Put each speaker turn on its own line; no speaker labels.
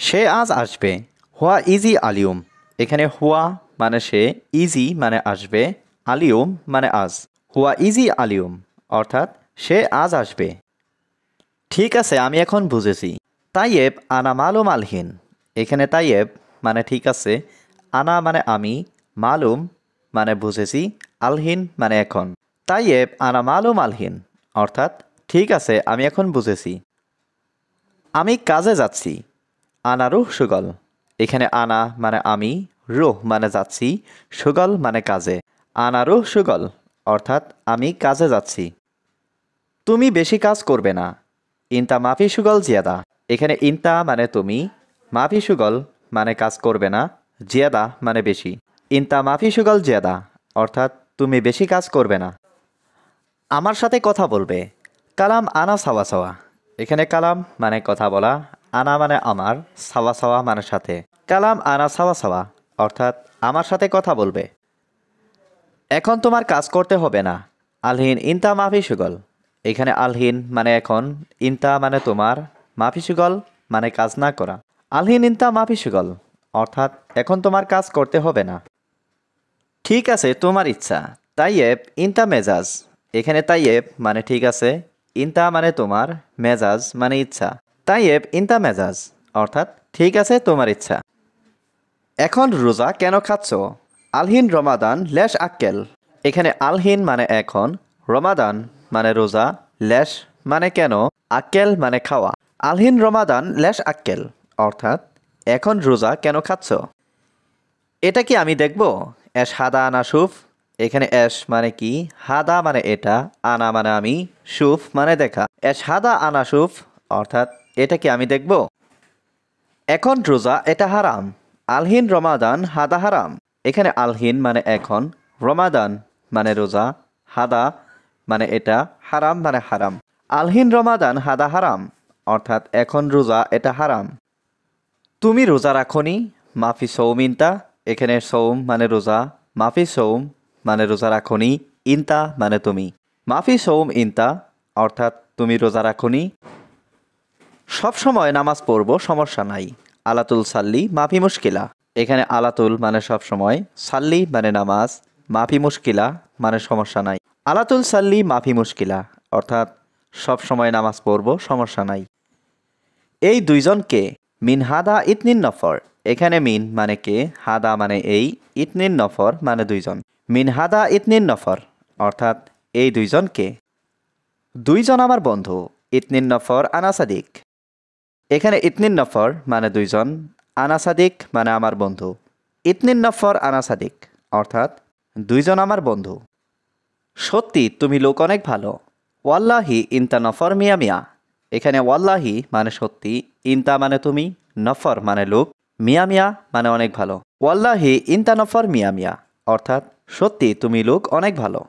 সে আজ আসবে। হুয়া ইজি আলিয়ম। এখানে হুয়া মানে সে, ইজি মানে আসবে, আলিয়ম মানে আজ। হুয়া ইজি আলিয়ম অর্থাৎ সে আজ আসবে। ঠিক আছে, আমি এখন বুঝেছি। তাইয়েব আনা মালুম আলহিন। এখানে তাইয়েব মানে ঠিক আছে, আনা মানে আমি, মালুম মানে বুঝেছি, আলহিন মানে এখন। তাইয়েব আনা মালুম আলহিন অর্থাৎ ঠিক আছে, আমি এখন বুঝেছি। আমি কাজে যাচ্ছি। আনা রুহ সুগল। এখানে আনা মানে আমি, রুহ মানে যাচ্ছি, সুগল মানে কাজে। আনা রুহ সুগল অর্থাৎ আমি কাজে যাচ্ছি। তুমি বেশি কাজ করবে না। ইনতা মাফি সুগল জিয়াদা। এখানে ইনতা মানে তুমি, মাফি সুগল মানে কাজ করবে না, জিয়াদা মানে বেশি। ইনতা মাফি সুগল জিয়াদা অর্থাৎ তুমি বেশি কাজ করবে না। আমার সাথে কথা বলবে। কালাম আনা সাওয়া সাওয়া। এখানে কালাম মানে কথা বলা, আনা মানে আমার, সাওয়া সাওয়া মানে সাথে। কালাম আনা সাওয়া সাওয়া অর্থাৎ আমার সাথে কথা বলবে। এখন তোমার কাজ করতে হবে না। আলহিন ইনতা মাফি সুগল। এখানে আলহিন মানে এখন, ইনতা মানে তোমার, মাফি সুগল মানে কাজ না করা। আলহিন ইনতা মাফি সুগল অর্থাৎ এখন তোমার কাজ করতে হবে না। ঠিক আছে, তোমার ইচ্ছা। তাইয়েব ইনতা মেজাজ। এখানে তাইয়েব মানে ঠিক আছে, ইনতা মানে তোমার, মেজাজ মানে ইচ্ছা। তাইয়েব ইনতা মেজাজ অর্থাৎ ঠিক আছে, তোমার ইচ্ছা। এখন রোজা কেন খাচ্ছ? আলহিন রমাদান লেশ আক্কেল। এখানে আলহিন মানে এখন, রমাদান মানে রোজা, লেশ মানে কেন, আক্কেল মানে খাওয়া। আলহিন রমাদান লেশ আক্কেল অর্থাৎ এখন রোজা কেন খাচ্ছ? এটা কি আমি দেখব? এস হাদা আনা সুফ। এখানে এস মানে কি, হাদা মানে এটা, আনা মানে আমি, সুফ মানে দেখা। এস হাদা আনা সুফ অর্থাৎ এটা কি আমি দেখব? এখন রোজা এটা হারাম। আলহিন রমাদান হাদা হারাম। এখানে আলহিন মানে এখন, রমাদান মানে রোজা, হাদা মানে এটা, হারাম মানে হারাম। আলহিন রমাদান হাদা হারাম অর্থাৎ এখন রোজা এটা হারাম। তুমি রোজা রাখনি। মাফি সৌম ইনতা। এখানে সৌম মানে রোজা, মাফি সৌম মানে রোজা রাখনি, ইনতা মানে তুমি। মাফি সৌম ইনতা অর্থাৎ তুমি রোজা রাখনি। সব সময় নামাজ পড়ব, সমস্যা নাই। আলাতুল সাল্লি মাফি মুশকিলা। এখানে আলাতুল মানে সব সময়, সাল্লি মানে নামাজ, মাফি মুশকিলা মানে সমস্যা নাই। আলাতুল সাল্লি মাফি মুশকিলা অর্থাৎ সব সময় নামাজ পড়ব, সমস্যা নাই। এই দুইজনকে মিন হাদা ইতনিন নফর। এখানে মিন মানে কে, হাদা মানে এই, ইতনিন নফর মানে দুইজন। মিন হাদা ইতনিন নফর অর্থাৎ এই দুইজনকে। দুইজন আমার বন্ধু। ইতনিন নফর আনা সাদিক। এখানে ইতনিন নফর মানে দুইজন, আনা সাদিক মানে আমার বন্ধু। ইতনিন নফর আনা সাদিক অর্থাৎ দুইজন আমার বন্ধু। সত্যি তুমি লোক অনেক ভালো। ওয়াল্লাহি ইনতা নফর মিয়া মিয়া। এখানে ওয়াল্লাহি মানে সত্যি, ইনতা মানে তুমি, নফর মানে লোক, মিয়া মিয়া মানে অনেক ভালো। ওয়াল্লাহি ইনতা নফর মিয়া মিয়া অর্থাৎ সত্যি তুমি লোক অনেক ভালো।